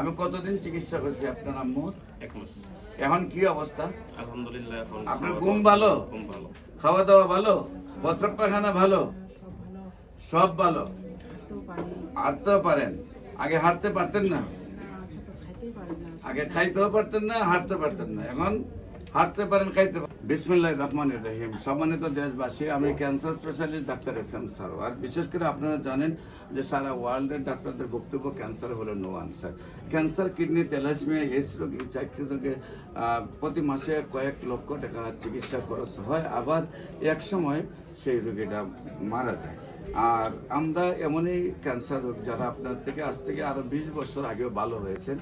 আমি কতদিন চিকিৎসা করছি আপনার আম্মুর? 1 মাস। এখন কি অবস্থা? আলহামদুলিল্লাহ এখন আপনার খাওয়া ঘুম দাওয়া ভালো? ঘুম ভালো। খাওয়া দাওয়া ভালো? প্রস্রাব পায়খানা ভালো? সব ভালো? হাঁটতেও পারেন? আগে হাঁটতে পারতেন না? আগে খাইতেও পারতেন না, হাঁটতে পারতেন না, এখন হাঁটতে পারেন, খাইতে পারেন। বিসমিল্লাহির রহমানির রহিম। সম্মানিত দেশবাসী, আমি cancer specialist doctor SM. Sarwar. বিশেষ করে আপনারা জানেন যে সারা ওয়ার্ল্ডের ডাক্তারদের বক্তব্য ক্যান্সার হলো no answer. Cancer, kidney, thalassaemia, AIDS রোগ, এই 4টি রোগে প্রতি মাসে কয়েক লক্ষ টাকা চিকিৎসা খরচ হয়, আবার এক সময় সেই রোগীটা মারা যায়। আর আমরা এমনই ক্যান্সার রোগ যারা আপনার থেকে আজ থেকে আরো 20 বছর আগেও ভালো হয়েছেন,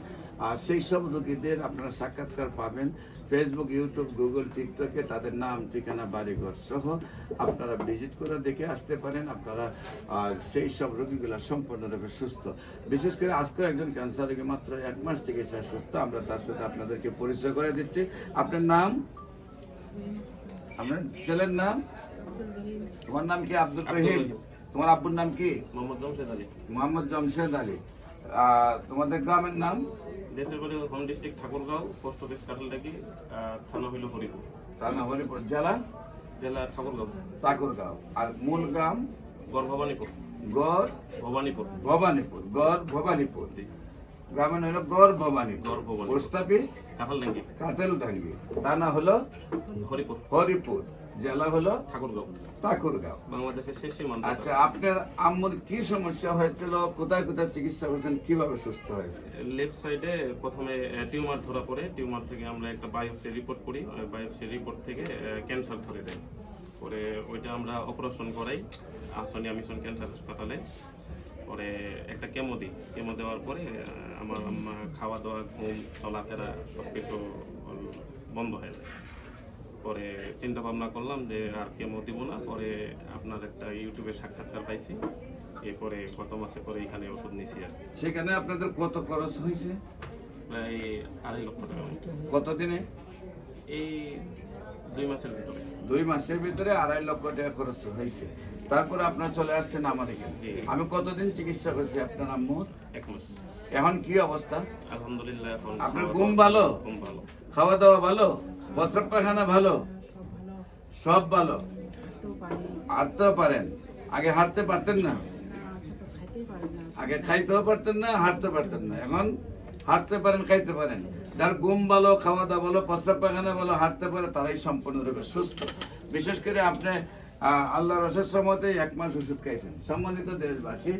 আর সেই সব রোগীদের আপনারা সাক্ষাৎকার পাবেন ফেসবুক, ইউটিউব, গুগল, টিকটকে। তাদের নাম, ঠিকানা, বাড়িঘর সহ আপনারা ভিজিট করে দেখে আসতে পারেন। আপনারা সেই সব রোগীগুলো সম্পূর্ণরূপে সুস্থ। বিশেষ করে আজকেও একজন ক্যান্সার রোগী মাত্র 1 মাস চিকিৎসা সুস্থ। আমরা তার সাথে আপনাদেরকে পরিচয় করে দিচ্ছি। আপনার নাম? আপনার ছেলের নাম? তোমার নাম কি? আব্দুল রহিম। তোমার আব্বুর নাম কি? মোহাম্মদ জমশেদ আলী। মোহাম্মদ জমশেদ আলী। তোমাদের গ্রামের নাম? দেশের বাড়ি home district Thakurgaon, post office Katlataki, থানা হইল হরিপুর, রানা হরিপুর, জেলা জেলা ঠাকুরগাঁও, ঠাকুরগাঁও। আর মূল গ্রাম? গড় ভবানীপুর। গড় ভবানীপুর। ভবানীপুর। গড় ভবানীপুর। গ্রামের হলো গড় ভবানীপুর। গড় ভবানীপুর। Post office Kanthaldangi, Kateldangi. থানা হলো হরিপুর, হরিপুর, জেলা হলো ঠাকুরগাঁও, ঠাকুরগাঁও। বাংলাদেশের শেষ সীমান্ত। আচ্ছা, আপনার আম্মুর কি সমস্যা হয়েছিল? কোথায় কোথায় চিকিৎসা করেছেন? কিভাবে সুস্থ হয়েছে? লেফট সাইডে প্রথমে টিউমার ধরা পড়ে। টিউমার থেকে আমরা একটা বায়োপসি রিপোর্ট করি। বায়োপসি রিপোর্ট থেকে ক্যান্সার ধরে দেয়। পরে ওইটা আমরা অপারেশন করাই আসনিয়া মিশন ক্যান্সার হাসপাতালে। পরে একটা কেমো দিই। কেমো দেওয়ার পরে আমার আম্মা খাওয়া দাওয়া, ঘুম, চলাফেরা সব কিছু বন্ধ হয়ে যায়। পরে চিন্তা ভাবনা করলাম যে আর কেমো দিব না। পরে আপনার একটা ইউটিউবে সাক্ষাৎকার পাইছি। এরপরে গত মাসে পরে এখানে ওষুধ নিয়েছি আর কি। সেখানে আপনাদের কত খরচ হয়েছে? প্রায় 2.5 লক্ষ টাকা মতো। কতদিনে? এই 2 মাসের ভিতরে। 2 মাসের ভিতরে 2.5 লক্ষ টাকা খরচ হয়েছে। তারপরে আপনার চলে আসছেন আমার এখানে। জি। আমি কতদিন চিকিৎসা করছি আপনার আম্মুর? 1 মাস। এখন কি অবস্থা? আলহামদুলিল্লাহ এখন আপনার খাওয়া ঘুম দাওয়া ভালো? ঘুম ভালো। খাওয়া দাওয়া ভালো? প্রস্রাব পায়খানা ভালো? সব ভালো? হাঁটতেও পারেন? আগে হাঁটতে পারতেন না? আগে খাইতেও পারতেন না, হাঁটতে পারতেন না, এখন হাঁটতে পারেন, খাইতে পারেন। যার ঘুম ভালো, খাওয়া দাওয়া ভালো, প্রস্রাব পায়খানা ভালো, হাঁটতে পারে, তারাই সম্পূর্ণরূপে সুস্থ। বিশেষ করে আপনি আল্লাহর অশেষ রহমতে 1 মাস ওষুধ খাইছেন। সম্মানিত দেশবাসী,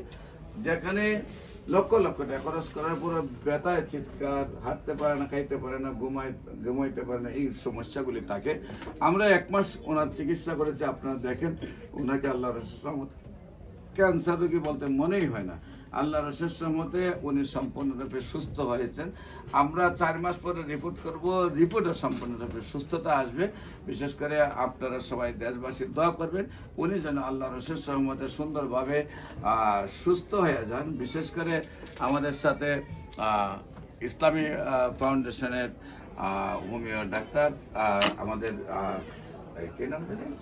যেখানে লক্ষ লক্ষ টাকা খরচ করার পর ব্যথায় চিৎকার, হাঁটতে পারে না, খাইতে পারে না, ঘুমাইতে পারে না, এই সমস্যাগুলি থাকে। আমরা 1 মাস ওনার চিকিৎসা করেছি। আপনারা দেখেন, ওনাকে আল্লাহর অশেষ রহমতে ক্যান্সার রোগী বলতে মনেই হয় না। আল্লাহর অশেষ রহমতে উনি সম্পূর্ণরূপে সুস্থ হয়েছেন। আমরা 4 মাস পরে রিপোর্ট করব, রিপোর্টে সম্পূর্ণরূপে সুস্থতা আসবে। বিশেষ করে আপনারা সবাই দেশবাসী দোয়া করবেন উনি যেন আল্লাহর অশেষ রহমতে সুন্দরভাবে সুস্থ হয়ে যান। বিশেষ করে আমাদের সাথে ইসলামী ফাউন্ডেশনের হোমিও ডাক্তার, আমাদের কি নাম জানেন,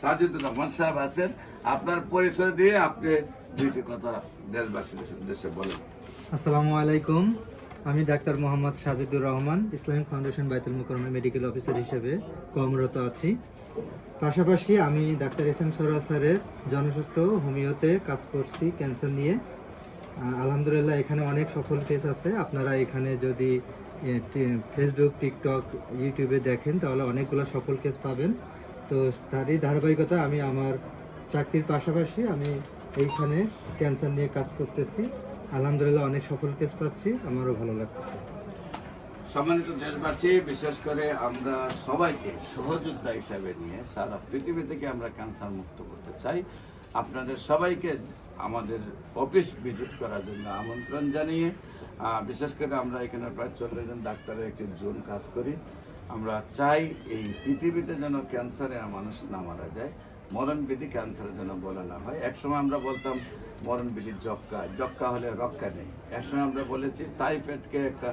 সাজিদুর রহমান সাহেব আছেন। আপনার পরিচয় দিয়ে আপনি 2টি কথা দেশবাসীদের উদ্দেশ্যে বলেন। আসসালামু আলাইকুম। আমি doctor Mohammad Sajidur Rahman, Islamic foundation বাইতুল মুকাররমে মেডিকেল অফিসার হিসেবে কর্মরত আছি। পাশাপাশি আমি ডাক্তার এস.এম. সরওয়ার স্যারের জনস্বাস্থ্য হোমিওতে কাজ করছি ক্যান্সার নিয়ে। আলহামদুলিল্লাহ এখানে অনেক সফল কেস আছে। আপনারা এখানে যদি ফেসবুক, টিকটক, ইউটিউবে দেখেন তাহলে অনেকগুলো সফল কেস পাবেন। তো তারই ধারাবাহিকতা আমি আমার চাকরির পাশাপাশি আমি এইখানে ক্যান্সার নিয়ে কাজ করতেছি। আলহামদুলিল্লাহ অনেক সফল কেস পাচ্ছি, আমারও ভালো লাগছে। সম্মানিত দেশবাসী, বিশেষ করে আমরা সবাইকে সহযোদ্ধা হিসাবে নিয়ে সারা পৃথিবী থেকে আমরা ক্যান্সার মুক্ত করতে চাই। আপনাদের সবাইকে আমাদের অফিস ভিজিট করার জন্য আমন্ত্রণ জানিয়ে, বিশেষ করে আমরা এখানে প্রায় 40 জন ডাক্তারের একটি জোন কাজ করি। আমরা চাই এই পৃথিবীতে যেন ক্যান্সারে মানুষ না মারা যায়, মরণবিধি ক্যান্সারের জন্য বলা না হয়। একসময় আমরা বলতাম মরণবিধি যক্কা, যক্কা হলে রক্ষা নেই। একসময় আমরা বলেছি টাইফয়েডকে একটা